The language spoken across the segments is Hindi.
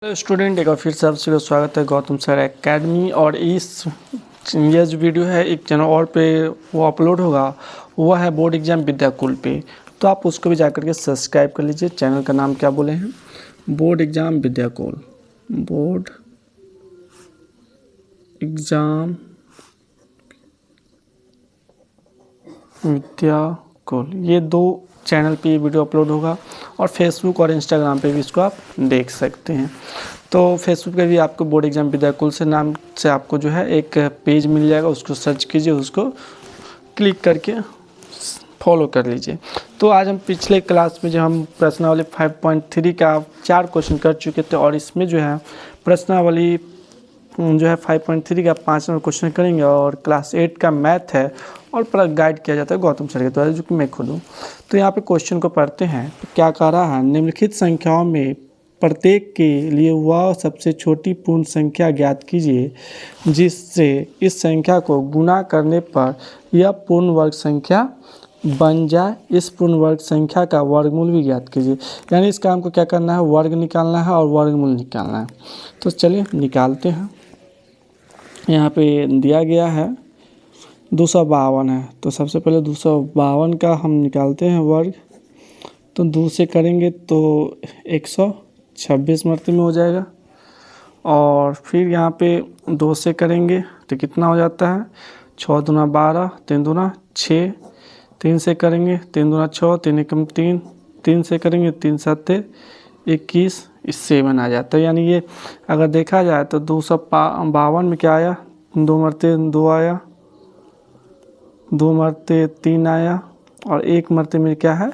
हेलो स्टूडेंट, एक बार फिर से आप सभी का स्वागत है गौतम सर एकेडमी। और ये जो वीडियो है एक चैनल और पे वो अपलोड होगा, वो है बोर्ड एग्जाम विद्याकुल पे। तो आप उसको भी जाकर के सब्सक्राइब कर लीजिए। चैनल का नाम क्या बोले हैं? Board exam Vidyakul. Board exam Vidyakul, ये दो चैनल पे ये वीडियो अपलोड होगा और फेसबुक और इंस्टाग्राम पे भी इसको आप देख सकते हैं। तो फेसबुक पे भी आपको बोर्ड एग्जाम विद्याकुल से नाम से आपको जो है एक पेज मिल जाएगा, उसको सर्च कीजिए, उसको क्लिक करके फॉलो कर लीजिए। तो आज हम पिछले क्लास में जो हम प्रश्नावली 5.3 का 4 क्वेश्चन कर चुके थे और इसमें जो है प्रश्नावली जो है 5.3 का 5 नंबर क्वेश्चन करेंगे और क्लास 8 का मैथ है और पूरा गाइड किया जाता है गौतम सर के द्वारा, जो कि मैं खुद हूँ। तो यहाँ पे क्वेश्चन को पढ़ते हैं। तो क्या कह रहा है? निम्नलिखित संख्याओं में प्रत्येक के लिए वह सबसे छोटी पूर्ण संख्या ज्ञात कीजिए जिससे इस संख्या को गुणा करने पर यह पूर्ण वर्ग संख्या बन जाए। इस पूर्ण वर्ग संख्या का वर्गमूल भी ज्ञात कीजिए। यानी इस काम को क्या करना है? वर्ग निकालना है और वर्गमूल निकालना है। तो चलिए निकालते हैं। यहाँ पे दिया गया है 252 है, तो सबसे पहले 252 का हम निकालते हैं वर्ग। तो 2 से करेंगे तो 126 मरतबे में हो जाएगा। और फिर यहाँ पे 2 से करेंगे तो कितना हो जाता है? 6 दूना 12, 3 दूना 6। 3 से करेंगे 3 दूना 6, 3 एकम 3। 3 से करेंगे 3 सत्ते 21, इससे 7 आ जाता है। यानी ये अगर देखा जाए तो 252 में क्या आया? 2 मरते 2 आया, 2 मरते 3 आया और 1 मरते में क्या है?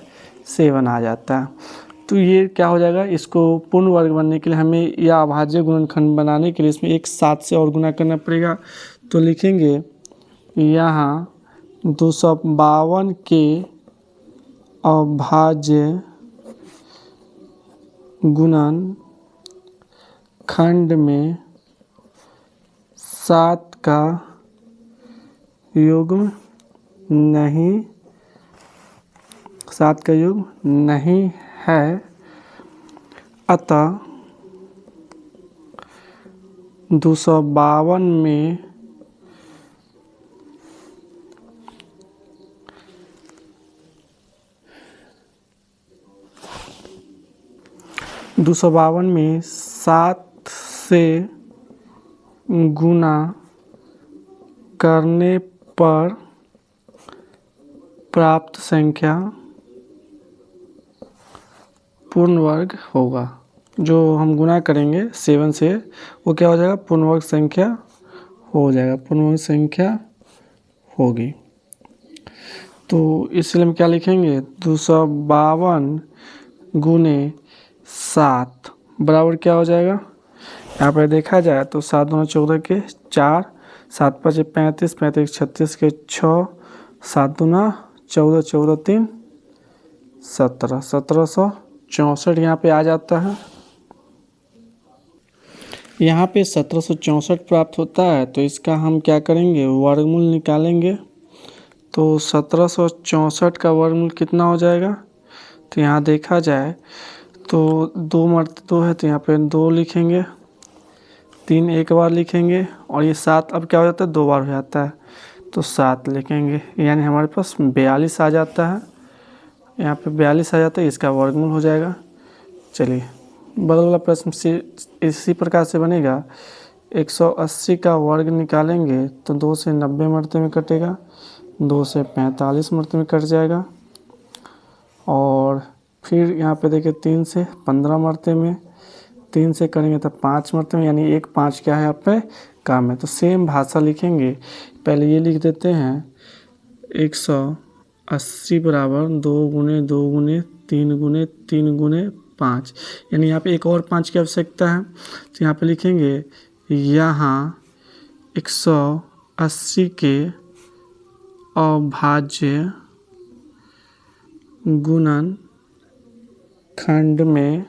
7 आ जाता है। तो ये क्या हो जाएगा? इसको पूर्ण वर्ग बनने के लिए हमें या अभाज्य गुणनखंड बनाने के लिए इसमें एक 7 से और गुना करना पड़ेगा। तो लिखेंगे यहाँ 252 के अभाज्य गुणन खंड में 7 का युग्म नहीं, 7 का युग्म नहीं है, अतः 252 में 7 से गुना करने पर प्राप्त संख्या पूर्ण वर्ग होगा। जो हम गुना करेंगे 7 से वो क्या हो जाएगा? पूर्ण वर्ग संख्या हो जाएगा, पूर्ण वर्ग संख्या होगी। तो इसलिए हम क्या लिखेंगे? 252 गुने 7 बराबर क्या हो जाएगा? यहाँ पर देखा जाए तो 7 दूना 14 के 4, 7 5 35, 35 36 के 6, 7 दूना 14, 14 3 17, 1764 यहाँ पे आ जाता है। यहाँ पे 1764 प्राप्त होता है। तो इसका हम क्या करेंगे? वर्गमूल निकालेंगे। तो 1764 का वर्गमूल कितना हो जाएगा? तो यहाँ देखा जाए तो 2 मरते 2 है, तो यहाँ पे 2 लिखेंगे, 3 एक बार लिखेंगे और ये 7 अब क्या हो जाता है? 2 बार हो जाता है, तो 7 लिखेंगे। यानी हमारे पास 42 आ जाता है। यहाँ पे 42 आ जाता है, इसका वर्गमूल हो जाएगा। चलिए बगल वाला प्रश्न से इसी प्रकार से बनेगा। 180 का वर्ग निकालेंगे तो 2 से 90 मरते में कटेगा, 2 से 45 मरते में कट जाएगा। और फिर यहाँ पे देखिए 3 से 15 मरते में, 3 से करेंगे तो 5 मरते में, यानी 1 5 क्या है यहाँ पे? काम है। तो सेम भाषा लिखेंगे। पहले ये लिख देते हैं 180 बराबर 2 गुने 2 गुने 3 गुने 3 गुने 5, यानी यहाँ पे एक और 5 की आवश्यकता है। तो यहाँ पे लिखेंगे यहाँ 180 के अभाज्य गुणन खंड में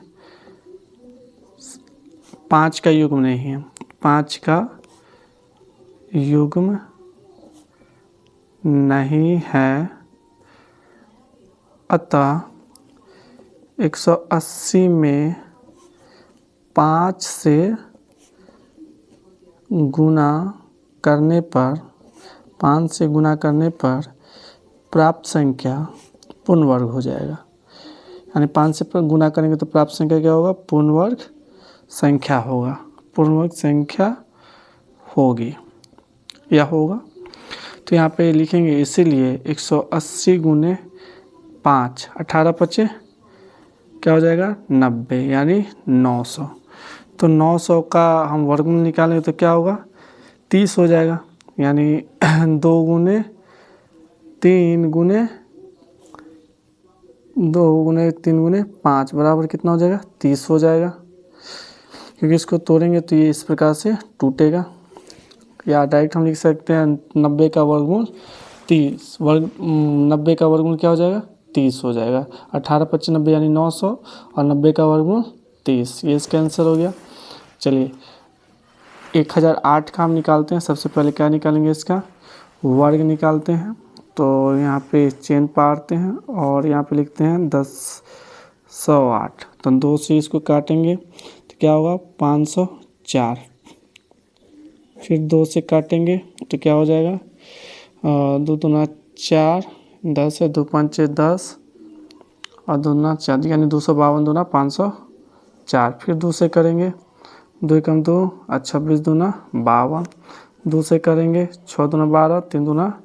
5 का युग्म नहीं है, 5 का युग्म नहीं है, अतः 180 में 5 से गुना करने पर 5 से गुना करने पर प्राप्त संख्या पूर्ण वर्ग हो जाएगा। यानी 5 से गुना करेंगे तो प्राप्त संख्या क्या होगा? पूर्ण वर्ग संख्या होगा, पूर्ण वर्ग संख्या होगी या होगा। तो यहाँ पे लिखेंगे इसीलिए 180 गुने 5, 18 पचे क्या हो जाएगा? 90, यानी 900। तो 900 का हम वर्गमूल निकालेंगे तो क्या होगा? 30 हो जाएगा। यानी 2 गुने 3 गुने 5 बराबर कितना हो जाएगा? 30 हो जाएगा। क्योंकि इसको तोड़ेंगे तो ये इस प्रकार से टूटेगा, या डायरेक्ट हम लिख सकते हैं 90 का वर्गमूल 30 90 का वर्गमूल क्या हो जाएगा? 30 हो जाएगा। 18 25 90 यानी 900 और 90 का वर्गमूल 30, ये इसका आंसर हो गया। चलिए 1008 का हम निकालते हैं। सबसे पहले क्या निकालेंगे? इसका वर्ग निकालते हैं। तो यहाँ पे चेन पाड़ते हैं और यहाँ पे लिखते हैं 1008। तो 2 से इसको काटेंगे तो क्या होगा? 504। फिर 2 से काटेंगे तो क्या हो जाएगा? 2 दूना 4, 10 है, 2 पंचे 10 और 2 दूना 4, यानी 252 दूना 504। फिर 2 से करेंगे, 2 एकम 2 और 26 दूना 52। 2 से करेंगे 6 दूना 12, 3 दूना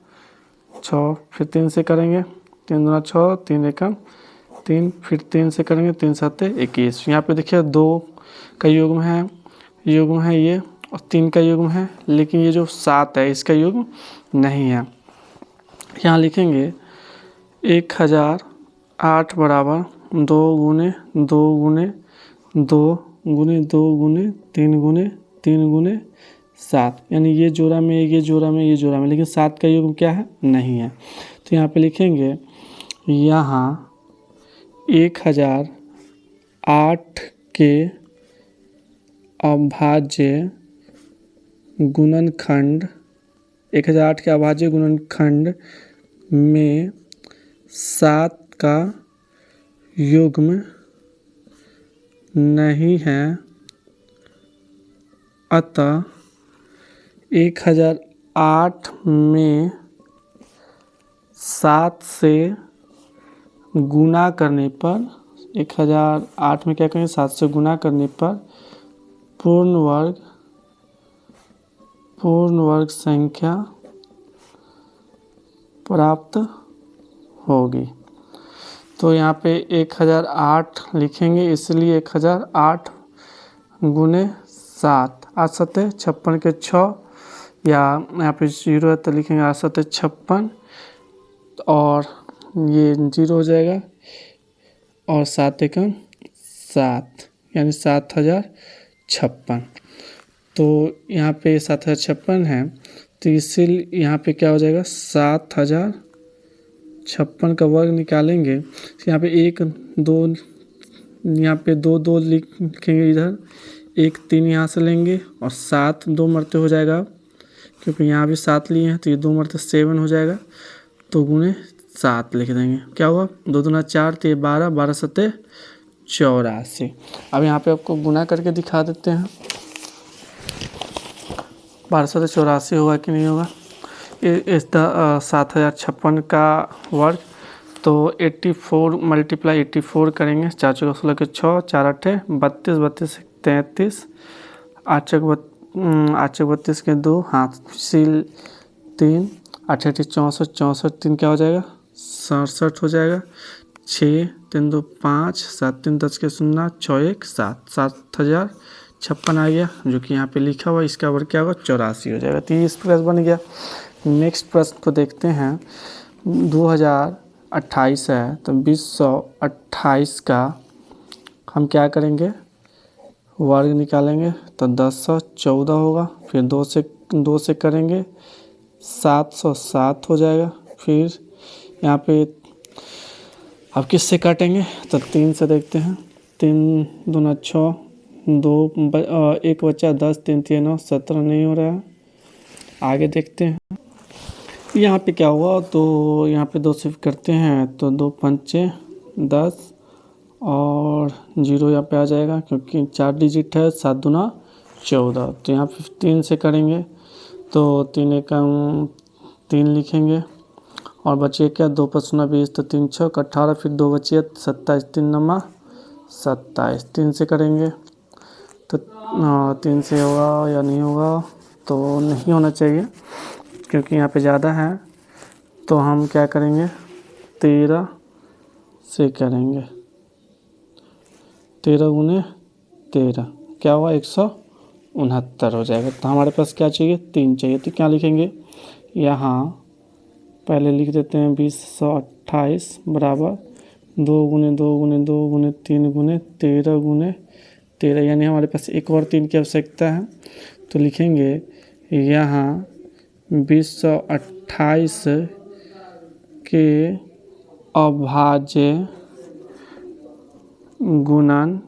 6। फिर 3 से करेंगे 3 दूना 6, 3 एकम 3। फिर 3 से करेंगे 3 7 21। यहाँ पे देखिए 2 का युग्म है ये, और 3 का युग्म है, लेकिन ये जो 7 है इसका युग्म नहीं है। यहाँ लिखेंगे 1008 बराबर 2 गुने 2 गुने 2 गुने 2 गुने 3 गुने 3 गुने 7, यानी ये जोड़ा में ये जोड़ा में ये जोड़ा में, लेकिन 7 का युग्म क्या है? नहीं है। तो यहाँ पे लिखेंगे यहाँ 1008 के अभाज्य गुणनखंड 1008 के अभाज्य गुणनखंड में 7 का युग्म नहीं है, अतः 1008 में 7 से गुना करने पर 1008 में क्या करेंगे? 7 से गुना करने पर पूर्ण वर्ग संख्या प्राप्त होगी। तो यहाँ पे 1008 लिखेंगे, इसलिए 1008 गुने 7, 8 7 56 के 6, या यहाँ पे 0 है तो लिखेंगे 8 7 56 और ये 0 हो जाएगा, और 7 एकम 7 यानी 7056। तो यहाँ पे 7056 है, तो इसीलिए यहाँ पे क्या हो जाएगा? 7056 का वर्ग निकालेंगे। तो यहाँ पे 1 2 यहाँ पे 2 2 लिखेंगे, इधर 1 3 यहाँ से लेंगे और 7 2 मरते हो जाएगा, क्योंकि यहाँ भी 7 लिए हैं तो ये 2 मरते 7 हो जाएगा। तो गुने 7 लिख देंगे, क्या हुआ? 2 दूना 4 तो 12, 12 7 84। अब यहाँ पे आपको गुना करके दिखा देते हैं 12 7 84 होगा कि नहीं होगा। इस 7056 का वर्ग, तो 84 मल्टीप्लाई 84 करेंगे। 4 चौके 16 के 6, 4 8 32, 32 33, 8 चौके 32 के 2, हाथ सील 3, 8 8 64, 64 3 क्या हो जाएगा? 67 हो जाएगा। 6 3 2 5, 7 3 10 के 0, 6 1 7, 7056 आ गया, जो कि यहाँ पे लिखा हुआ। इसका वर्ग क्या होगा? 84 हो जाएगा। तो ये इस प्रकार बन गया। नेक्स्ट प्रश्न को देखते हैं। 2028 है तो 2028 का हम क्या करेंगे? वर्ग निकालेंगे तो 1014 होगा। फिर 2 से करेंगे 707 हो जाएगा। फिर यहाँ पे अब किससे काटेंगे? तो 3 से देखते हैं। 3 दूना 6, 2 1 बचा 10, 3 3 9, 17 नहीं हो रहा है। आगे देखते हैं यहाँ पे क्या हुआ। तो यहाँ पे 2 से करते हैं तो 2 पंचे 10 और 0 यहाँ पे आ जाएगा क्योंकि 4 डिजिट है, 7 दूना 14। तो यहाँ पे 3 से करेंगे तो 3 एकम 3 लिखेंगे और बचे क्या, 2 × 5 = 20, तो 3 × 6 = 18, फिर 2 बचे 27, 3 × 9 = 27। 3 से करेंगे तो 3 से होगा या नहीं होगा, तो नहीं होना चाहिए क्योंकि यहाँ पे ज़्यादा है। तो हम क्या करेंगे, 13 से करेंगे, 13 × 13 क्या हुआ, 169 हो जाएगा। तो हमारे पास क्या चाहिए, 3 चाहिए। तो क्या लिखेंगे, यहाँ पहले लिख देते हैं 2028 बराबर 2 × 2 × 2 × 3 × 13 × 13, यानी हमारे पास एक और 3 की आवश्यकता है। तो लिखेंगे यहाँ 2028 के अभाज्य गुणन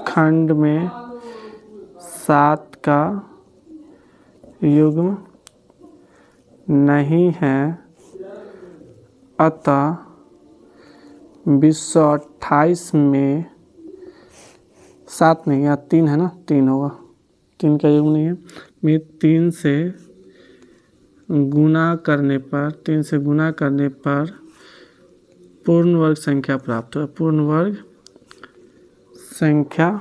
खंड में 7 का युग्म नहीं है, अतः 2028 में 7 नहीं, यहाँ 3 है ना, 3 होगा, 3 का युग्म नहीं है। में 3 से गुणा करने पर पूर्ण वर्ग संख्या प्राप्त होगा, पूर्ण वर्ग संख्या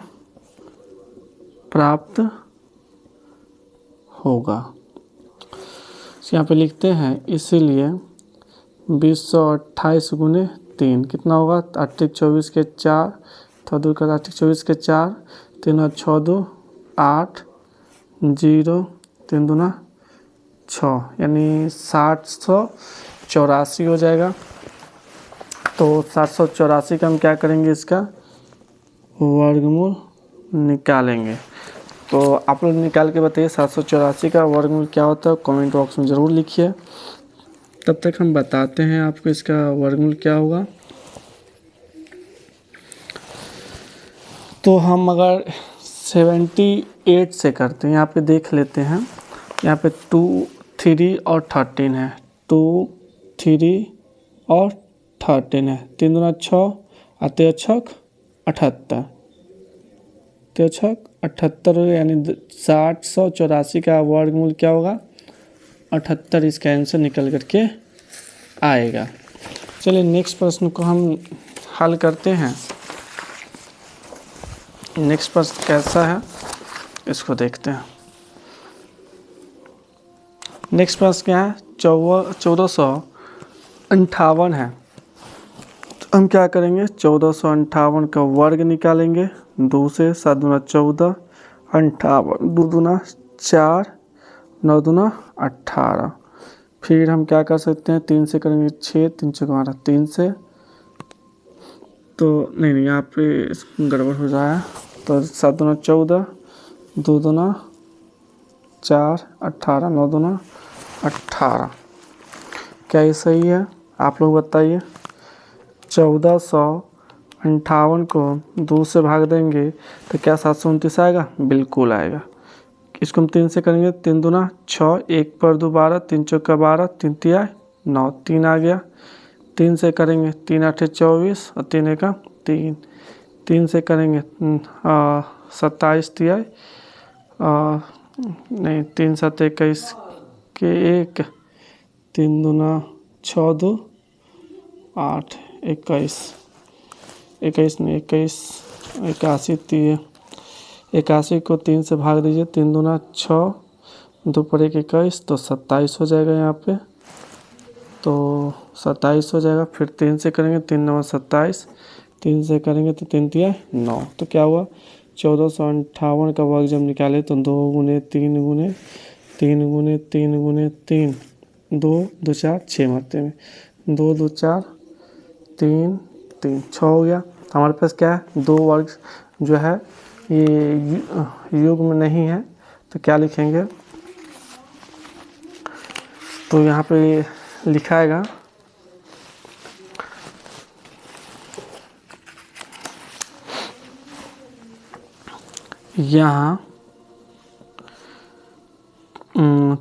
प्राप्त होगा। यहाँ पे लिखते हैं, इसीलिए 2028 × 3 कितना होगा, 8 × 24 के 4, थोड़ा दूर कर, 8 × 24 के 4, 3 × 6 = 2, 8, 0, 3 दूना 6, यानी 784 हो जाएगा। तो 784 का हम क्या करेंगे, इसका वर्गमूल निकालेंगे। तो आप लोग निकाल के बताइए 784 का वर्गमूल क्या होता है, कमेंट बॉक्स में ज़रूर लिखिए। तब तक हम बताते हैं आपको इसका वर्गमूल क्या होगा। तो हम अगर 78 से करते हैं, यहाँ पे देख लेते हैं, यहाँ पे 2, 3 और 13 है, 2, 3 और 13 है, 3 दूना 6, 8 78, 78, यानी 784 का वर्गमूल क्या होगा, 78। इसका आंसर निकल करके आएगा। चलिए नेक्स्ट प्रश्न को हम हल करते हैं। नेक्स्ट प्रश्न कैसा है इसको देखते हैं। नेक्स्ट प्रश्न क्या है, 1458 है। तो हम क्या करेंगे, 1458 का वर्ग निकालेंगे, 2 से, 7 दूना 14, 58, 2 दूना 4, 9 दूना 18। फिर हम क्या कर सकते हैं, 3 से करेंगे 6, 3 × 12, 3 से, तो नहीं यहाँ पे गड़बड़ हो रहा है। तो 7 दूना 14, 2 दूना 4, 18, 9 दूना 18। क्या ये सही है, आप लोग बताइए। 1458 को 2 से भाग देंगे तो क्या 729 आएगा, बिल्कुल आएगा। इसको हम 3 से करेंगे, 3 दूना 6, 1 पर 2 12, 3 चौका 12, 3 तिया 9, 3 आ गया। 3 से करेंगे, 3 8 24 और 3 1 3, 3 से करेंगे 27 तिया नहीं, 3 7 21 के 1, 3 दूना 6 2 8, 21 नहीं 21, 81 तिया 81 को 3 से भाग दीजिए, 3 दूना 6, 2 पर 1 21, तो 27 हो जाएगा यहाँ पे। तो 27 हो जाएगा। फिर 3 से करेंगे, 3 9 27, 3 से करेंगे तो 3 तिया 9। तो क्या हुआ, 1458 का वर्ग जब निकाले तो 2 × 3 × 3 × 3 × 3, 2 2 4 6 मारते हैं, 2 2 4 3 3 6 हो गया। हमारे पास क्या है, 2 वर्ग जो है ये युग्म नहीं है, तो क्या लिखेंगे, तो यहाँ पे लिखाएगा यहाँ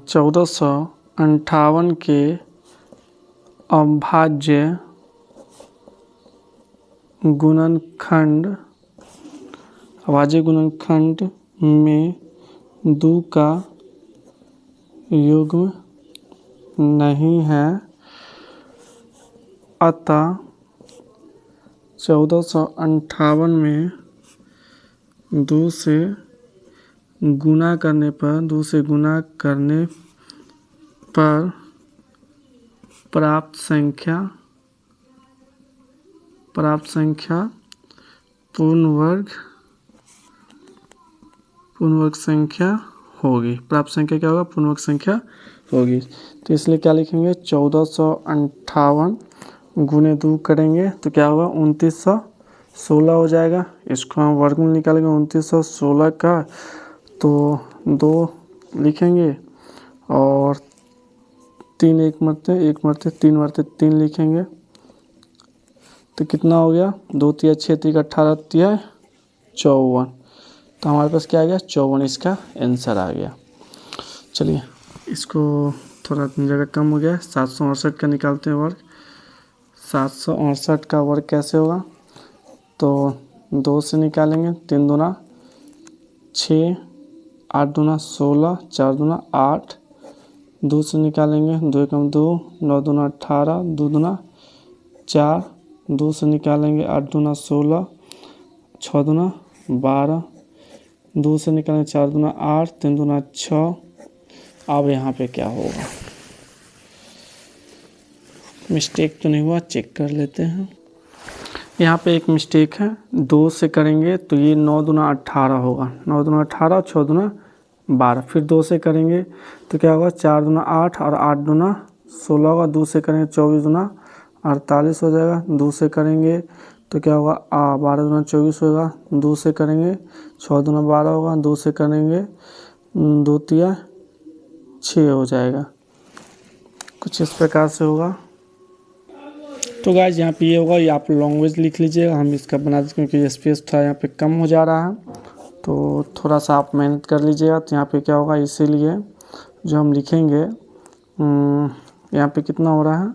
1458 के अभाज्य गुणनखंड अभाज्य गुणनखंड में 2 का युग्म नहीं है, अतः 1458 में 2 से गुना करने पर प्राप्त संख्या पूर्ण वर्ग संख्या होगी। प्राप्त संख्या क्या होगा? पूर्ण वर्ग संख्या होगी। तो इसलिए क्या लिखेंगे? 1458 गुने 2 करेंगे तो क्या होगा? 2916 हो जाएगा। इसको हम वर्गमूल निकालेंगे 2916 का, तो 2 लिखेंगे और 3 1 मरते 3 मरते 3 लिखेंगे तो कितना हो गया? 2 तिया 6 तिया 18 तिया 54। तो हमारे पास क्या आ गया? 54 इसका आंसर आ गया। चलिए इसको थोड़ा जगह कम हो गया, 768 का निकालते हैं वर्ग। 768 का वर्ग कैसे होगा? तो 2 से निकालेंगे, 3 दूना 6, 8 दूना 16, 4 दूना 8, 2 से निकालेंगे 2 कम 2, 9 दूना 18, 2 दूना 4, 2 से निकालेंगे 8 दूना 16, 6 दूना 12, 2 से निकालेंगे 4 दूना 8, 3 दूना 6। अब यहाँ पे क्या होगा? मिस्टेक तो नहीं हुआ, चेक कर लेते हैं। यहाँ पे एक मिस्टेक है, 2 से करेंगे तो ये 9 दूना 18 होगा, 9 दूना 18, 6 दूना 12। फिर 2 से करेंगे तो क्या होगा? 4 दूना 8 और 8 दूना 16 होगा। 2 से करेंगे 24 दूना 48 हो जाएगा। 2 से करेंगे तो क्या होगा? 12 दूना 24 होगा। 2 से करेंगे 6 दूना 12 होगा। 2 से करेंगे 2 तिया 6 हो जाएगा। कुछ इस प्रकार से होगा। तो गाइस यहाँ पे ये होगा, ये आप लैंग्वेज लिख लीजिएगा, हम इसका बना देते हैं क्योंकि स्पेस थोड़ा यहाँ पे कम हो जा रहा है, तो थोड़ा सा आप मेहनत कर लीजिएगा। तो यहाँ पे क्या होगा? इसीलिए जो हम लिखेंगे यहाँ पे कितना हो रहा है?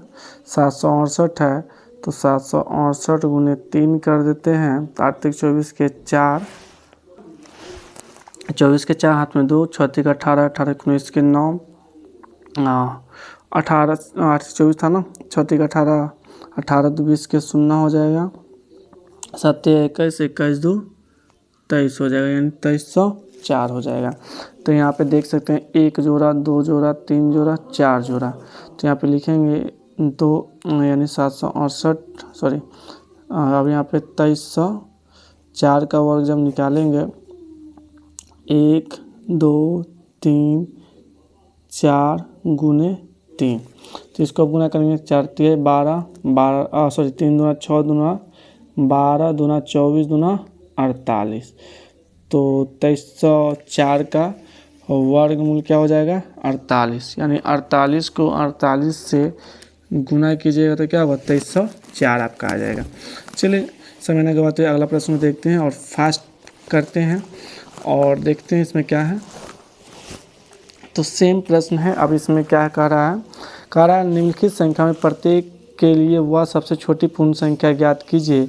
768 है, तो 768 गुने 3 कर देते हैं तो 8 तिक 24 के 4, 24 के 4 हाथ में 2, 6 तिक 18, 18 19 के 9, 18 8 24 था ना, 6 तिक 18, 18 2 20 के 0 हो जाएगा। 7 21, 21 2 23 हो जाएगा, यानी 2304 हो जाएगा। तो यहाँ पे देख सकते हैं 1 जोड़ा 2 जोड़ा 3 जोड़ा 4 जोड़ा, तो यहाँ पे लिखेंगे 2 यानी 768 सॉरी अब यहाँ पे 2304 का वर्ग जब निकालेंगे 1 2 3 4 गुने 3, तो इसको गुना करेंगे 4 तिया 12, 12 सॉरी 3 दूना 6 दूना 12 दूना 24 दूना 48, तो 2304 का वर्गमूल क्या हो जाएगा? 48, यानी 48 को 48 से गुना कीजिएगा तो क्या होगा? 2304 आपका आ जाएगा। चलिए समय न गवाते हुए अगला प्रश्न देखते हैं और फास्ट करते हैं और देखते हैं इसमें क्या है। तो सेम प्रश्न है। अब इसमें क्या कह रहा है? निम्नलिखित संख्या में प्रत्येक के लिए वह सबसे छोटी पूर्ण संख्या ज्ञात कीजिए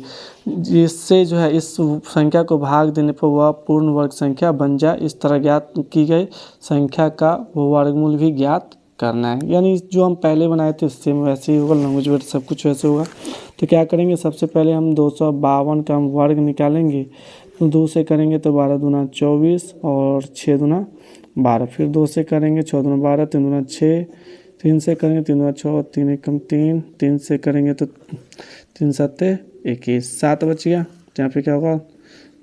जिससे जो है इस संख्या को भाग देने पर वह पूर्ण वर्ग संख्या बन जाए। इस तरह ज्ञात की गई संख्या का वर्गमूल भी ज्ञात करना है, यानी जो हम पहले बनाए थे सेम वैसे ही होगा, लैंग्वेज वर्ड सब कुछ वैसे होगा। तो क्या करेंगे? सबसे पहले हम 252 का हम वर्ग निकालेंगे, तो 2 से करेंगे तो 12 दूना 24 और 6 दूना 12, फिर 2 से करेंगे 6 दूना 12, 3 दूना 6, 3 से करेंगे 3 दूना 6, 3 एकम 3, 3 से करेंगे तो 3 सत्ते 21, 7 बच गया। तो यहाँ पे क्या होगा?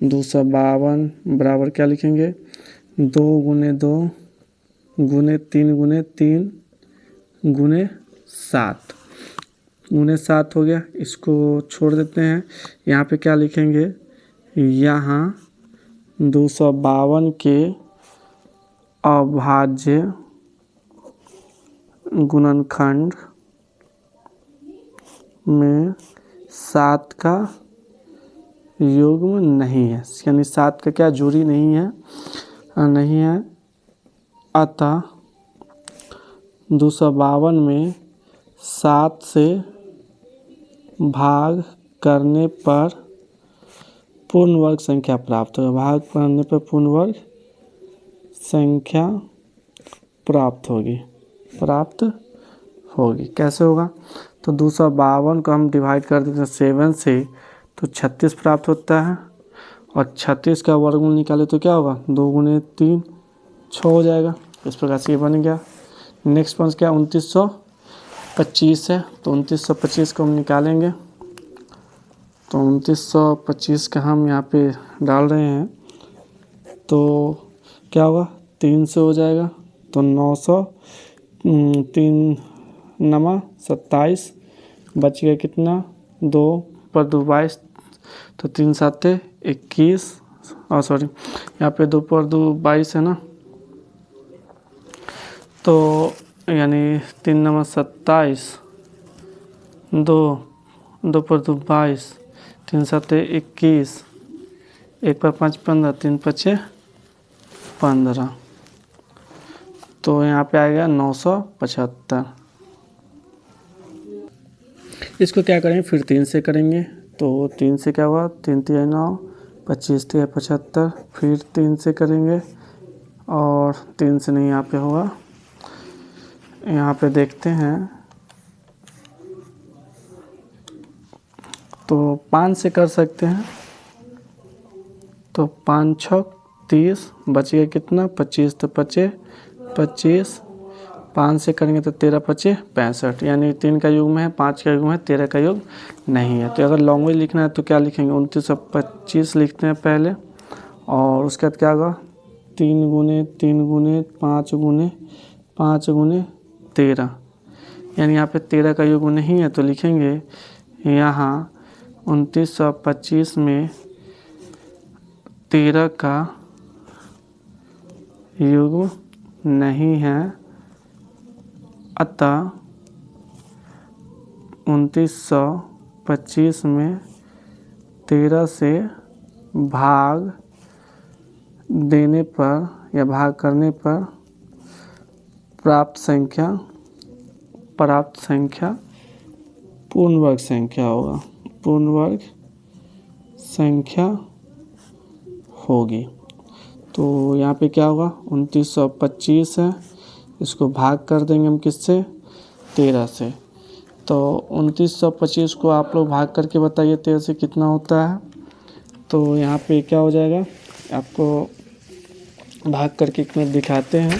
252 बराबर क्या लिखेंगे? 2 गुने 2 गुने 3 गुने 3 गुने 7 गुने 7 हो गया। इसको छोड़ देते हैं। यहाँ पे क्या लिखेंगे? यहाँ 252 के अभाज्य गुणनखंड में 7 का युग्म नहीं है, यानी 7 का क्या जोड़ी नहीं है, अतः 252 में 7 से भाग करने पर पूर्ण वर्ग संख्या प्राप्त होगा। भाग करने पर पूर्ण वर्ग संख्या प्राप्त होगी। कैसे होगा? तो 252 को हम डिवाइड कर देते हैं 7 से तो 36 प्राप्त होता है, और 36 का वर्गमूल निकाले तो क्या होगा? 2 गुने 3 6 हो जाएगा। इस प्रकार से ये बन गया। नेक्स्ट पॉइंट क्या? 2925 है, तो 2925 को हम निकालेंगे। तो 2925 का हम यहाँ पे डाल रहे हैं, तो क्या होगा? 3 से हो जाएगा, तो 900 3 नमा 27, बच गया कितना? 2 पर 2 22, तो 3 7 21, और सॉरी यहाँ पे 2 पर 2 22 है ना, तो यानी 3 नमा 27, 2 पर 2 22, 3 7 21, 1 पर 5 15, 3 5 15, तो यहाँ पे आएगा 975। इसको क्या करेंगे? फिर 3 से करेंगे, तो 3 से क्या हुआ? 3 3 9, 25 3 75, फिर 3 से करेंगे, और 3 से नहीं यहाँ पे होगा। यहाँ पे देखते हैं, तो 5 से कर सकते हैं, तो 5 6 30, बच गया कितना? 25, तो 25, 5 से करेंगे तो 13 5 65, यानी 3 का युग्म है, 5 का युग्म है, 13 का युग्म नहीं है। तो अगर लॉन्ग में लिखना है तो क्या लिखेंगे? 2925 लिखते हैं पहले, और उसके बाद क्या होगा? 3 गुने 3 गुने 5 गुने 5 गुने 13, यानी यहाँ पे 13 का युग्म नहीं है, तो लिखेंगे यहाँ 2925 में 13 का युग्म नहीं है, अतः 2925 में 13 से भाग देने पर या भाग करने पर प्राप्त संख्या पूर्ण वर्ग संख्या होगा, पूर्ण वर्ग संख्या होगी। तो यहाँ पे क्या होगा? 2925 है, इसको भाग कर देंगे हम किससे? 13 से। तो 2925 को आप लोग भाग करके बताइए 13 से कितना होता है। तो यहाँ पे क्या हो जाएगा? आपको भाग करके एक मिनट दिखाते हैं।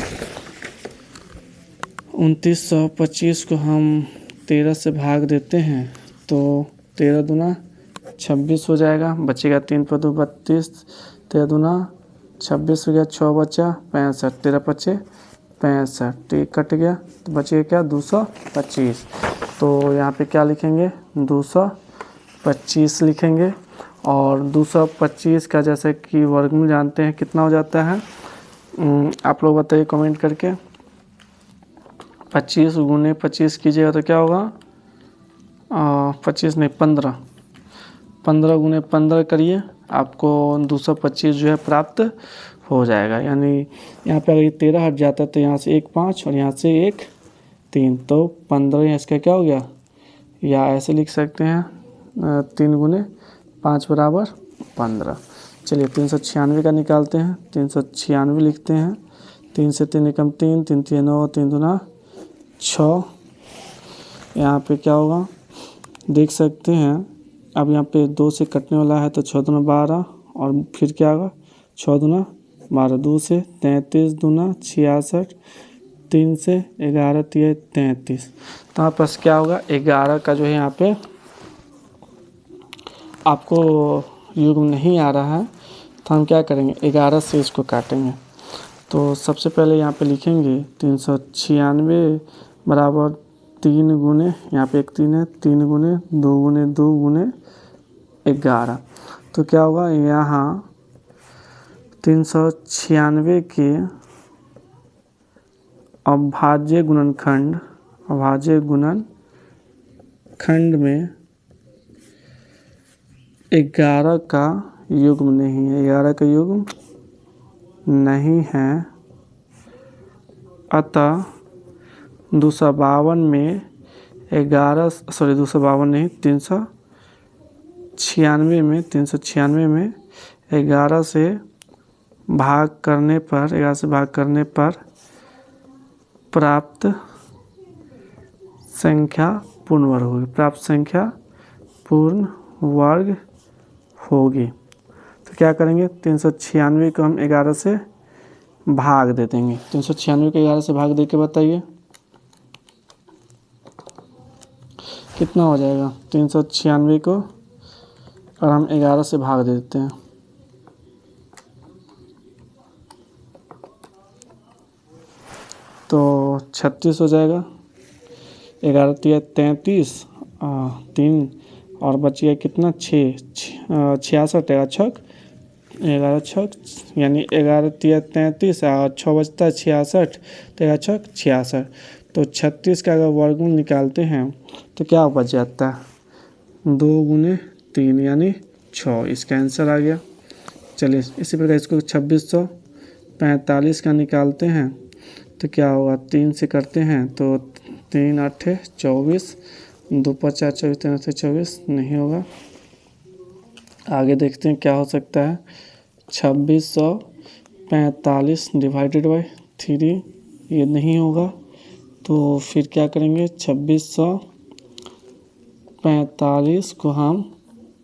2925 को हम 13 से भाग देते हैं, तो 13 दूना 26 हो जाएगा, बचेगा 3 पर 2 32, 13 दूना 26 हो गया, 6 बचा 65, 13 5 65, तो ये कट गया, तो बचेगा क्या? 225। तो यहाँ पे क्या लिखेंगे? 225 लिखेंगे। और 225 का जैसे कि वर्गमूल जानते हैं कितना हो जाता है, आप लोग बताइए कमेंट करके। 25 गुने 25 कीजिएगा तो क्या होगा? 25 नहीं 15 गुने 15 करिए, आपको 225 जो है प्राप्त हो जाएगा। यानी यहाँ पे अगर ये 13 हट जाता है तो यहाँ से 1 5 और यहाँ से 1 3, तो 15 इसका क्या हो गया? या ऐसे लिख सकते हैं 3 गुने 5 बराबर 15। चलिए 396 का निकालते हैं, 396 लिखते हैं। 3 से 3 एकम 3, 3 3 9, 3 दूना 6। यहाँ पे क्या होगा देख सकते हैं। अब यहाँ पे 2 से कटने वाला है तो 6 दूना 12, और फिर क्या होगा? 6 दूना 12, 2 से 33 दूना 66, 3 से 11 3 33। तो यहाँ पास क्या होगा? 11 का जो है यहाँ पे आपको युग्म नहीं आ रहा है, तो हम क्या करेंगे? 11 से इसको काटेंगे। तो सबसे पहले यहाँ पे लिखेंगे 396 बराबर 3 गुने, यहाँ पे 1 3 है, 3 गुने 2 गुने 2 गुने 11। तो क्या होगा? यहाँ 396 के अभाज्य गुणनखंड में 11 का युग्म नहीं है, 11 का युग्म नहीं है, अतः 252 में 396 में 11 से भाग करने पर प्राप्त संख्या पूर्ण वर्ग होगी। प्राप्त संख्या पूर्ण वर्ग होगी। तो क्या करेंगे, 396 को हम 11 से भाग दे देंगे। 396 को 11 से भाग दे के बताइए कितना हो जाएगा। 396 को और हम 11 से भाग दे देते हैं तो 36 हो जाएगा। 11 तिया 33, 3 और बच गया कितना 6, 66 है। 11 छक यानी 11 तिया 33 और 6 बचता है 66, 13 छक 66। तो 36 का अगर वर्गमूल निकालते हैं तो क्या बच जाता है, 2 गुने 3 यानी 6। इसका आंसर आ गया। चलिए इसी प्रकार इसको 2645 का निकालते हैं तो क्या होगा, 3 से करते हैं तो 3 8 24, 2 5 4 24, 3 8 24 नहीं होगा। आगे देखते हैं क्या हो सकता है। 2645 डिवाइडेड बाई 3 ये नहीं होगा। तो फिर क्या करेंगे, 2645 को हम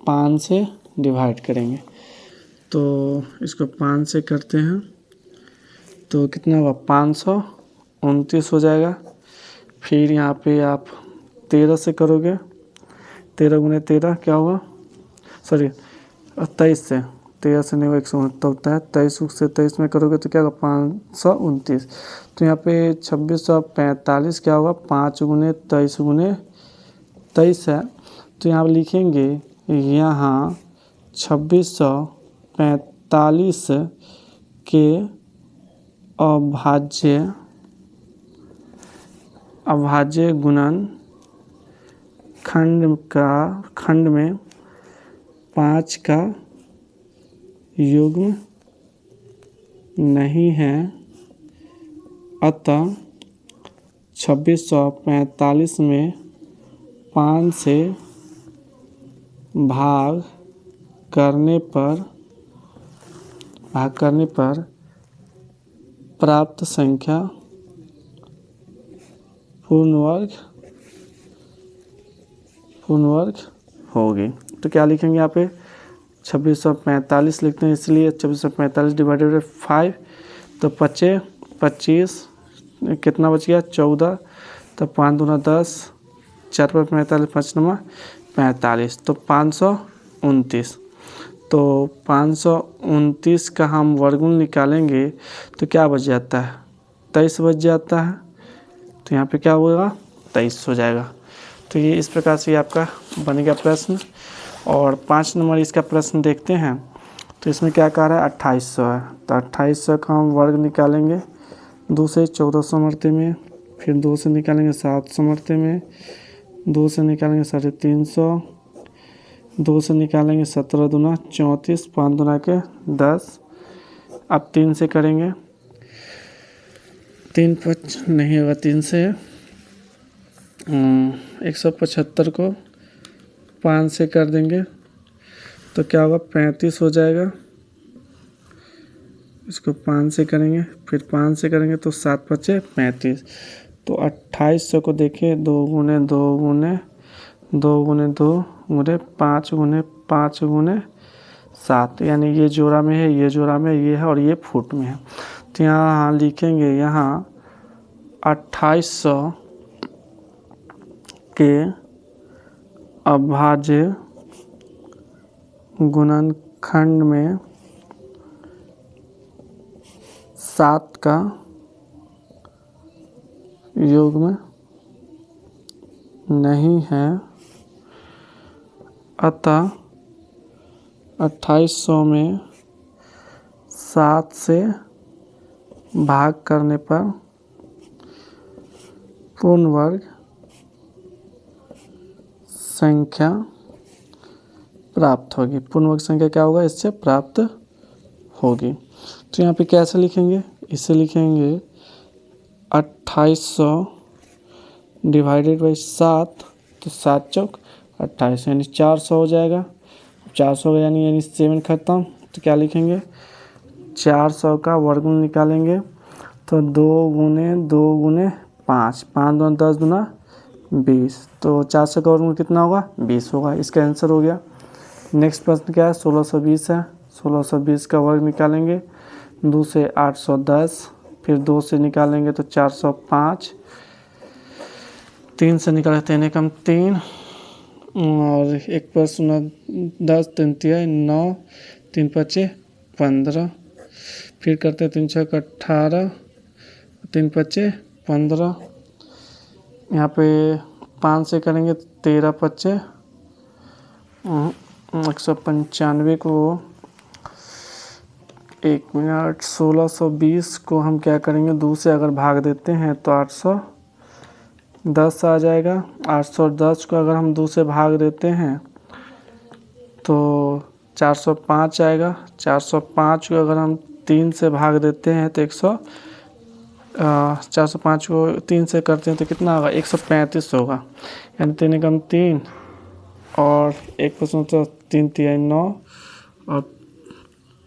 5 से डिवाइड करेंगे। तो इसको 5 से करते हैं तो कितना होगा, 529 हो जाएगा। फिर यहाँ पे आप 13 से करोगे, 13 गुने 13 क्या होगा, सॉरी 23 से, 13 से नहीं होगा 169 होता है। 23 से 23 में करोगे तो क्या होगा 529। तो यहाँ पे 2645 क्या होगा, 5 गुने 23 गुने 23 है। तो यहाँ लिखेंगे, यहाँ 2645 के अभाज्य गुणन खंड में 5 का युग्म नहीं है, अतः 2645 में 5 से भाग करने पर प्राप्त संख्या पूर्ण वर्ग होगी। तो क्या लिखेंगे यहाँ पे, 2645 लिखते हैं, इसलिए 2645 डिवाइडेड बाई 5 तो 25 कितना बच गया 14। तो 5 दूना 10, 4 पर 45, 5 नमा 45, तो 529। तो 529 का हम वर्गमूल निकालेंगे तो क्या बच जाता है, 23 बच जाता है। तो यहाँ पे क्या होगा, 23 हो जाएगा। तो ये इस प्रकार से आपका बनेगा प्रश्न। और 5 नंबर इसका प्रश्न देखते हैं। तो इसमें क्या कह रहा है, 2800 है। तो 2800 का हम वर्ग निकालेंगे 2 से 1400 मरते में, फिर 2 से निकालेंगे 700 मरते में, 2 से निकालेंगे 350, 2 से निकालेंगे 17 दूना 34, 5 दूना के 10। अब 3 से करेंगे, 3 5 नहीं होगा, 3 से 175 को 5 से कर देंगे तो क्या होगा, 35 हो जाएगा। इसको 5 से करेंगे, फिर 5 से करेंगे तो 7 5 35। तो 2800 को देखें, 2 गुने 2 गुने 2 गुने 2 गुने 5 गुने 5 गुने 7, यानी ये जोड़ा में है, ये जोड़ा में ये है और ये फुट में है। तो यहाँ लिखेंगे, यहाँ 2800 के अभाज्य गुणनखंड में 7 का युग्म नहीं है, अतः 2800 में 7 से भाग करने पर पूर्ण वर्ग संख्या प्राप्त होगी। पूर्ण वर्ग संख्या क्या होगा, इससे प्राप्त होगी। तो यहाँ पे कैसे लिखेंगे, इसे लिखेंगे 2800 डिवाइडेड बाई 7, तो 7 चौक 28 यानी 400 हो जाएगा। 400 यानी 7 खत्म, तो क्या लिखेंगे, 400 का वर्गमूल निकालेंगे तो 2 गुने 2 गुने 5, 5 दूना 10 दूना 20, तो 400 का वर्गमूल कितना होगा, 20 होगा। इसका आंसर हो गया। नेक्स्ट प्रश्न क्या है, 1620 है। 1620 का वर्ग निकालेंगे, 2 से 810, फिर 2 से निकालेंगे तो 405, 3 से निकाले 3 एकम 3, और एक प्रश्न 10, 3 तिहाई 9, 3 पचे 15, फिर करते 3 छक 18, 3 पचे 15, यहाँ पे 5 से करेंगे 13 पचे 195 को 1 मिनट, 1620 को हम क्या करेंगे, 2 से अगर भाग देते हैं तो 810 आ जाएगा। 810 को अगर हम 2 से भाग देते हैं तो 405 आएगा। 405 को अगर हम 3 से भाग देते हैं तो 405 को 3 से करते हैं तो कितना होगा, 135 होगा। यानी 3 एकम 3 और एक प्रश्न तो 3 तिहाई 9 और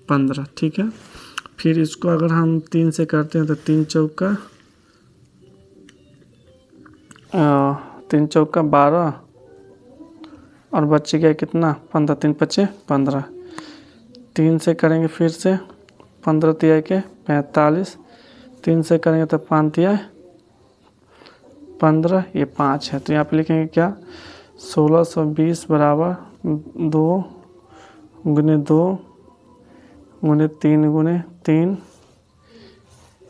15, ठीक है। फिर इसको अगर हम 3 से करते हैं तो 3 चौका 12 और बच्चे गया कितना, 15, 3 पचे 15, 3 से करेंगे फिर से 15 तिहाई के 45, 3 से करेंगे तो 5 तिहाई 15, ये 5 है। तो यहाँ पे लिखेंगे क्या, 1620 बराबर 2 गुने 2 गुने 3 गुने 3,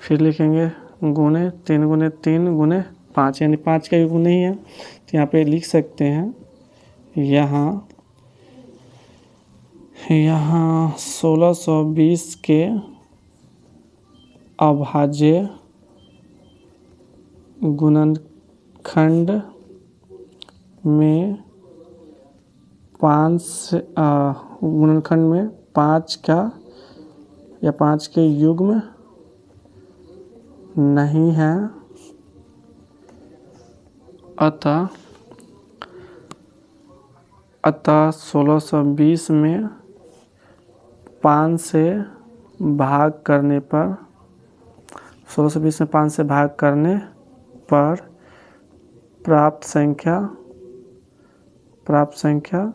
फिर लिखेंगे गुने 3 गुने 3 गुने 5, यानी 5 का गुण नहीं है तो यहाँ पे लिख सकते हैं, यहाँ 1620 के अभाज्य गुणनखंड में 5 से गुणनखंड में 5 का या 5 के युग्म नहीं है, अतः 1620 में 5 से भाग करने पर 1620 में 5 से भाग करने पर प्राप्त संख्या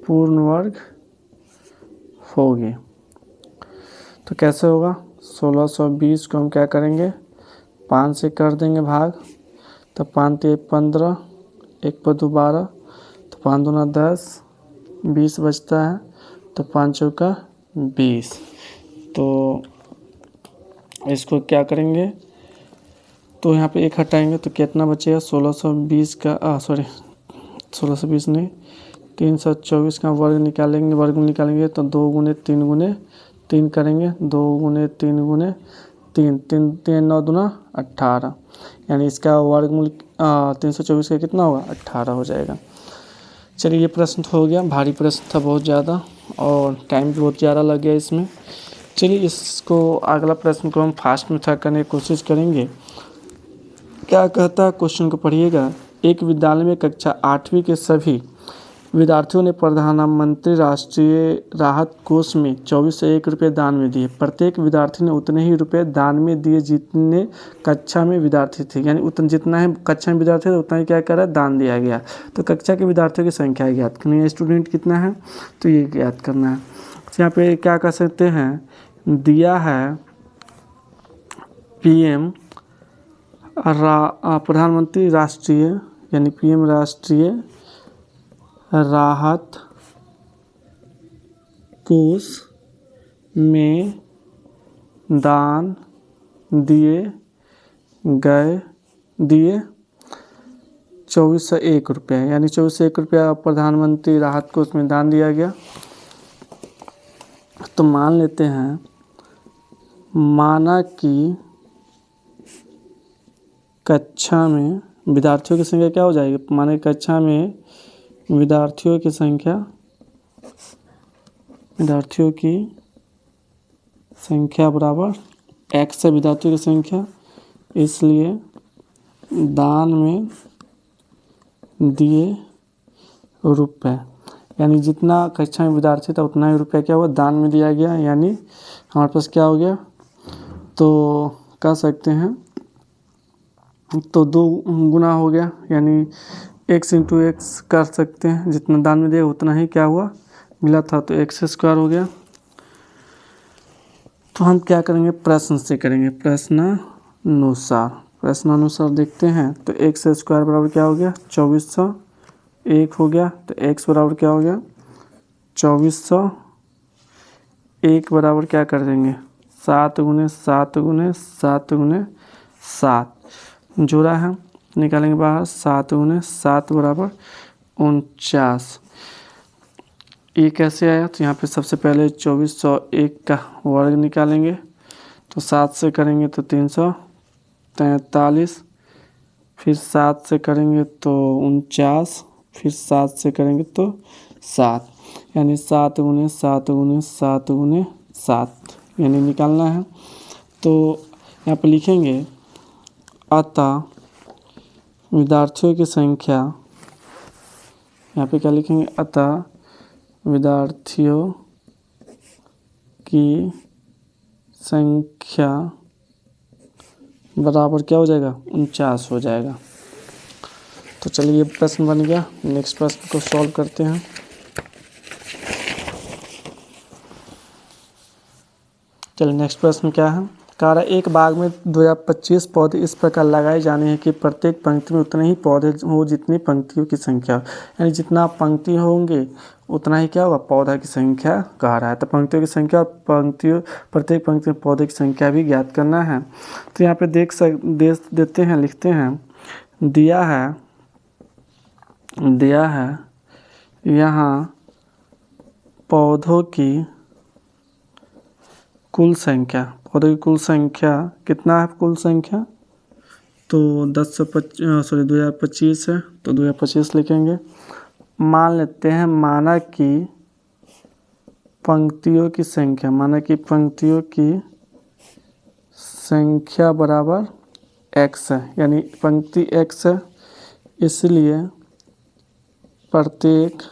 पूर्ण वर्ग होगी। तो कैसे होगा, 1620 को हम क्या करेंगे, 5 से कर देंगे भाग, तो 5 तिहाई 15, 1 पर 2 12, तो 5 दूना 10, 20 बचता है, तो 5 चौका 20। तो इसको क्या करेंगे, तो यहाँ पे 1 हटाएंगे तो कितना बचेगा, 1620 का 1620 नहीं 324 का वर्ग निकालेंगे, वर्गमूल निकालेंगे तो 2 गुने 3 गुने 3 करेंगे, 2 गुने 3 गुने 3, 3 9 दूना 18, यानी इसका वर्गमूल 324 का कितना होगा, 18 हो जाएगा। चलिए ये प्रश्न तो हो गया, भारी प्रश्न था बहुत ज़्यादा और टाइम भी बहुत ज़्यादा लग गया इसमें। चलिए इसको अगला प्रश्न को हम फास्ट में था करने की कोशिश करेंगे। क्या कहता है, क्वेश्चन को पढ़िएगा। एक विद्यालय में कक्षा 8वीं के सभी विद्यार्थियों ने प्रधानमंत्री राष्ट्रीय राहत कोष में 2401 रुपये दान में दिए। प्रत्येक विद्यार्थी ने उतने ही रुपये दान में दिए जितने कक्षा में विद्यार्थी थे, यानी उतना जितना है कक्षा में विद्यार्थी थे उतना ही क्या करा, दान दिया गया। तो कक्षा के विद्यार्थियों की संख्या ज्ञात करनी है, स्टूडेंट कितना है तो ये ज्ञात करना है। तो यहाँ पे क्या कर सकते हैं, दिया है PM प्रधानमंत्री राष्ट्रीय यानी PM राष्ट्रीय राहत कोष में दान दिए 2401 रुपये, यानी 2401 रुपया प्रधानमंत्री राहत कोष में दान दिया गया। तो मान लेते हैं, माना कि कक्षा में विद्यार्थियों की संख्या क्या हो जाएगी, माना कि कक्षा में विद्यार्थियों की संख्या बराबर x है विद्यार्थियों की संख्या, इसलिए दान में दिए रुपए, यानी जितना कक्षा में विद्यार्थी था उतना ही रुपया क्या हुआ दान में दिया गया, यानी हमारे पास क्या हो गया, तो कह सकते हैं तो 2 गुना हो गया, यानी x इंटू एक्स कर सकते हैं, जितना दान में दिया उतना ही क्या हुआ मिला था, तो एक्स स्क्वायर हो गया। तो हम क्या करेंगे, प्रश्न से करेंगे, प्रश्नानुसार देखते हैं। तो एक्स स्क्वायर बराबर क्या हो गया 2400 1 हो गया, तो x बराबर क्या हो गया 2400 1 बराबर क्या कर देंगे 7 गुने 7 गुने 7 गुने 7 जोड़ा है, निकालेंगे बाहर 7 गुने 7 बराबर 49। ये कैसे आया, तो यहाँ पे सबसे पहले 2401 का वर्ग निकालेंगे, तो 7 से करेंगे तो 343, फिर 7 से करेंगे तो 49, फिर 7 से करेंगे तो 7, यानी 7 गुने 7 गुने 7 गुने 7 यानी निकालना है। तो यहाँ पे लिखेंगे अतः विद्यार्थियों की संख्या, यहाँ पे क्या लिखेंगे, अतः विद्यार्थियों की संख्या बराबर क्या हो जाएगा 49 हो जाएगा। तो चलिए ये प्रश्न बन गया। नेक्स्ट प्रश्न को सॉल्व करते हैं। चलिए नेक्स्ट प्रश्न क्या है, कह रहा है एक बाग में 2025 पौधे इस प्रकार लगाए जाने हैं कि प्रत्येक पंक्ति में उतने ही पौधे हो जितनी पंक्तियों की संख्या, यानी जितना पंक्ति होंगे उतना ही क्या होगा पौधा की संख्या कह रहा है। तो पंक्तियों की संख्या और प्रत्येक पंक्ति में पौधे की संख्या भी ज्ञात करना है। तो यहाँ पे देते हैं, लिखते हैं दिया है यहाँ पौधों की कुल संख्या, पौधों की कुल संख्या कितना है, कुल संख्या तो 2025 है, तो 2025 लिखेंगे। मान लेते हैं माना कि पंक्तियों की संख्या बराबर x है, यानी पंक्ति x है, इसलिए प्रत्येक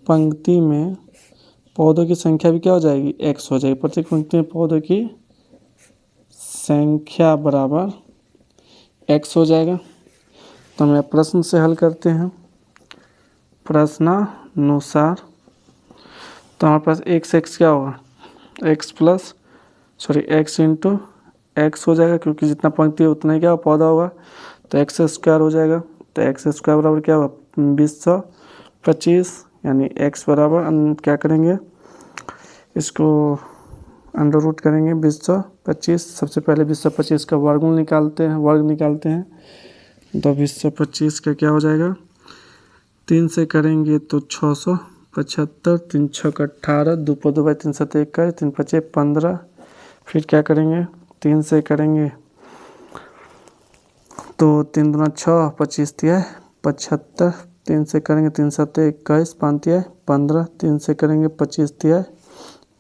पंक्ति में पौधों की संख्या भी क्या हो जाएगी x हो जाएगी। प्रत्येक पंक्ति में पौधों की संख्या बराबर x हो जाएगा। तो हम प्रश्न से हल करते हैं, प्रश्नानुसार। तो हमारे पास x क्या होगा x इंटू एक्स हो जाएगा, क्योंकि जितना पंक्ति है उतना ही क्या पौधा होगा, तो एक्स स्क्वायर हो जाएगा। तो एक्स स्क्वायर बराबर क्या होगा 2025, यानी x बराबर क्या करेंगे, इसको अंडर रूट करेंगे 2025। सबसे पहले 2025 का वर्ग निकालते हैं। तो 2025 का क्या हो जाएगा, 3 से करेंगे तो 675, 3 6 18, 2 2 3 7 21, 3 5 15, फिर क्या करेंगे 3 से करेंगे तो 3 दूना 6, 25 तिया 75, 3 से करेंगे 3 7 21, 5 तिया 15, 3 से करेंगे 25 तिया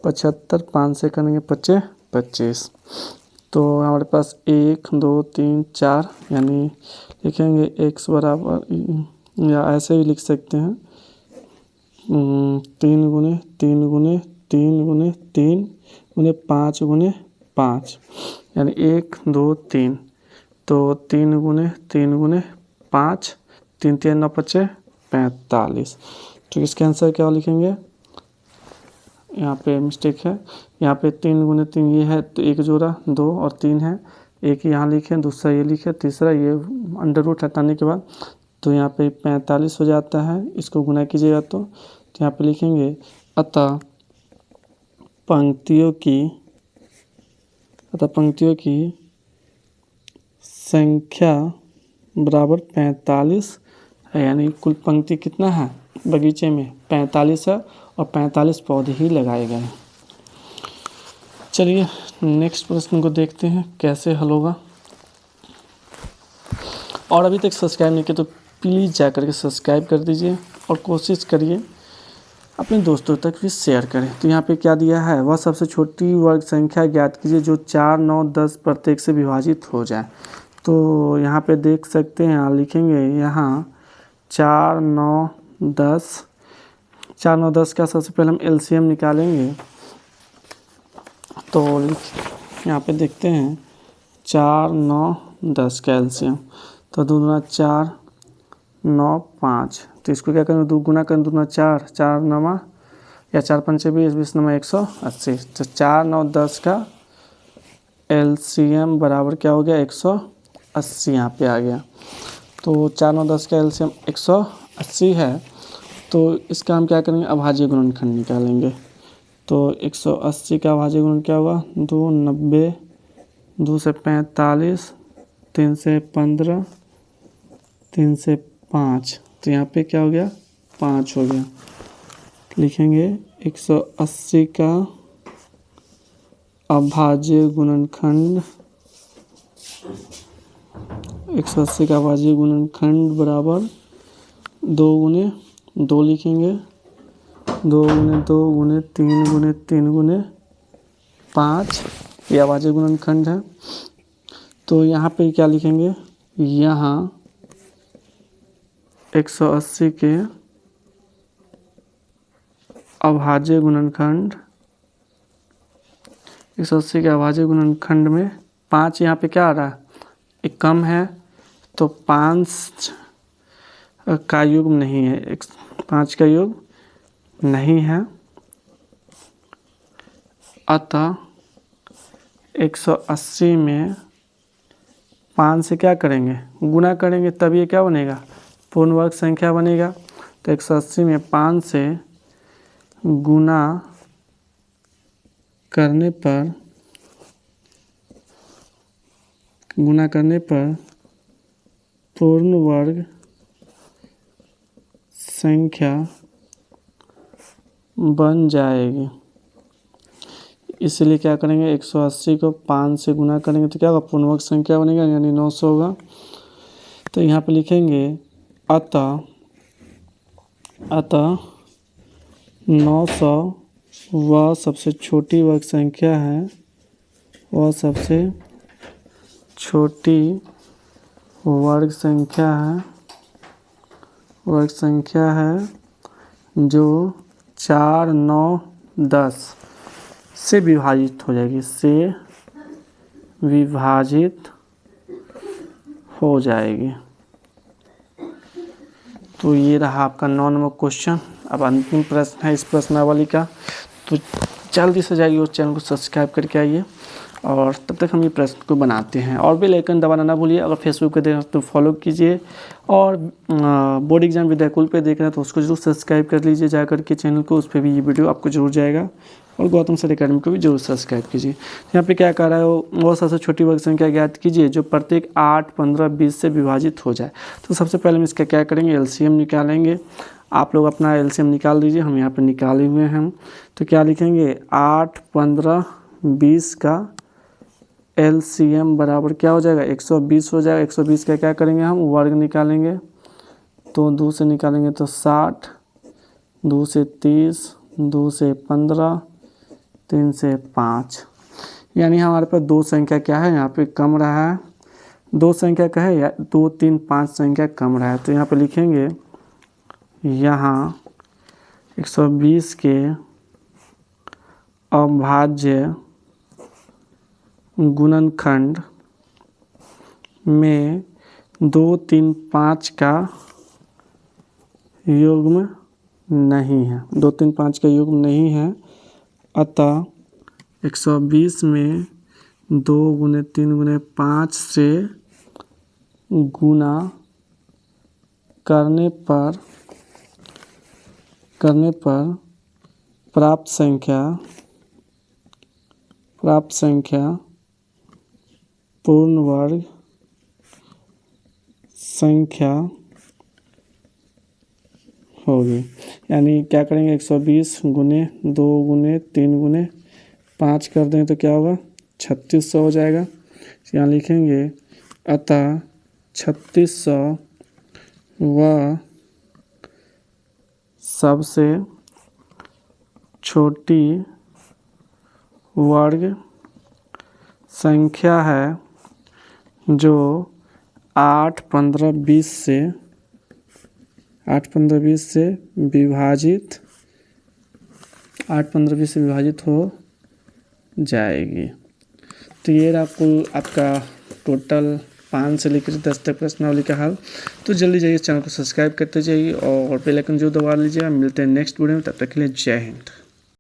75, 5 से करेंगे 25 25। तो हमारे पास 1 2 3 4, यानी लिखेंगे x बराबर, या ऐसे भी लिख सकते हैं 3 गुने 3 गुने 3 गुने 3 गुने 5 गुने 5, यानी 1 2 3, तो 3 गुने 3 गुने 5, 3 3 9 5 45। तो इसके आंसर क्या लिखेंगे, यहाँ पे मिस्टेक है, यहाँ पे 3 गुने 3 ये है, तो एक जोड़ा 2 और 3 है, एक यहाँ लिखे, दूसरा ये लिखे, तीसरा ये अंडर रूट हटाने के बाद तो यहाँ पे 45 हो जाता है। इसको गुना कीजिएगा तो यहाँ पे लिखेंगे अतः पंक्तियों की संख्या बराबर 45 है, यानी कुल पंक्ति कितना है बगीचे में 45 है, और 45 पौधे ही लगाए गए हैं। चलिए नेक्स्ट प्रश्न को देखते हैं कैसे हल होगा। और अभी तक सब्सक्राइब नहीं किया तो प्लीज़ जा करके सब्सक्राइब कर दीजिए, और कोशिश करिए अपने दोस्तों तक भी शेयर करें। तो यहाँ पे क्या दिया है, वह सबसे छोटी वर्ग संख्या ज्ञात कीजिए जो 4 9 10 प्रत्येक से विभाजित हो जाए। तो यहाँ पे देख सकते हैं, लिखेंगे यहाँ 4 9 10 4 9 10 का सबसे पहले हम एलसीएम निकालेंगे। तो यहाँ पे देखते हैं 4 9 10 का एलसीएम। तो 2 दूना 4 9 5। तो इसको क्या करें, 2 गुना करें, 2 दूना 4 4 9 या 4 पंचे 20 20 9 180। तो 4 9 10 का एलसीएम बराबर क्या हो गया, 180 यहाँ पे आ गया। तो 4 9 10 का एलसीएम 180 है। तो इसका हम क्या करेंगे, अभाज्य गुणनखंड निकालेंगे। तो 180 का अभाज्य गुणन क्या होगा, 2 90, 2 से 45, 3 से 15, 3 से 5। तो यहाँ पे क्या हो गया, 5 हो गया। लिखेंगे 180 का अभाज्य गुणनखंड, 180 का अभाज्य गुणनखंड बराबर 2 गुने 2 लिखेंगे, 2 गुने 2 गुने 3 गुने 3 गुने 5। ये अभाज्य गुणनखंड है। तो यहाँ पे क्या लिखेंगे, यहाँ 180 के अभाज्य गुणनखंड, 180 के अभाज्य गुणनखंड में 5 यहाँ पे क्या आ रहा है, एक कम है। तो 5 का योग नहीं है, 5 का योग नहीं है। अतः 180 में 5 से क्या करेंगे, गुना करेंगे, तब ये क्या बनेगा, पूर्ण वर्ग संख्या बनेगा। तो 180 में 5 से गुना करने पर पूर्ण वर्ग संख्या बन जाएगी। इसलिए क्या करेंगे, 180 को 5 से गुना करेंगे तो क्या होगा, पूर्ण वर्ग संख्या बनेगा, यानी 900 होगा। तो यहाँ पे लिखेंगे अतः 900 वह सबसे छोटी वर्ग संख्या है, वह सबसे छोटी वर्ग संख्या है जो 4 9 10 से विभाजित हो जाएगी, से विभाजित हो जाएगी। तो ये रहा आपका 9 नंबर क्वेश्चन। अब अंतिम प्रश्न है इस प्रश्नावली का। तो जल्दी से जाइए और चैनल को सब्सक्राइब करके आइए, और तब तक हम ये प्रश्न को बनाते हैं। और बेल आइकन दबाना ना भूलिए। अगर फेसबुक पे देख रहे हैं तो फॉलो कीजिए, और बोर्ड एग्जाम विद्याकुल पे देख रहे हैं तो उसको जरूर सब्सक्राइब कर लीजिए जा करके चैनल को, उस पर भी ये वीडियो आपको जरूर जाएगा। और गौतम सर अकेडमी को भी जरूर सब्सक्राइब कीजिए। यहाँ पे क्या कह रहा है, वो सबसे छोटी वर्ग संख्या ज्ञात कीजिए जो प्रत्येक 8 15 20 से विभाजित हो जाए। तो सबसे पहले हम इसका क्या करेंगे, एलसीएम निकालेंगे। आप लोग अपना एलसीएम निकाल दीजिए, हम यहाँ पे निकाले हुए हैं। तो क्या लिखेंगे, 8 15 20 का एलसीएम बराबर क्या हो जाएगा, 120 हो जाएगा। 120 का क्या करेंगे, हम वर्ग निकालेंगे। तो 2 से निकालेंगे तो 60, 2 से 30, 2 से 15, 3 से 5। यानी हमारे पास 2 संख्या क्या है, यहाँ पे कम रहा है। 2 संख्या का है या 2 3 5 संख्या कम रहा है। तो यहाँ पे लिखेंगे, यहाँ 120 के अभाज्य गुणनखंड में 2 3 5 का युग्म नहीं है, 2 3 5 का युग्म नहीं है। अतः 120 में 2 गुने 3 गुने 5 से गुना करने पर प्राप्त संख्या पूर्ण वर्ग संख्या होगी। यानी क्या करेंगे, 120 गुने 2 गुने 3 गुने 5 कर दें तो क्या होगा, 3600 हो जाएगा। यहाँ लिखेंगे अतः 3600 वह सबसे छोटी वर्ग संख्या है जो 8 15 20 से विभाजित 8 15 20 से विभाजित हो जाएगी। तो ये रहा आपका टोटल 5 से लेकर 10 तक प्रश्नावली का हल। तो जल्दी जाइए चैनल को सब्सक्राइब करते जाइए और बेल आइकन जो दबा लीजिएगा। मिलते हैं नेक्स्ट वीडियो में, तब तक के लिए जय हिंद।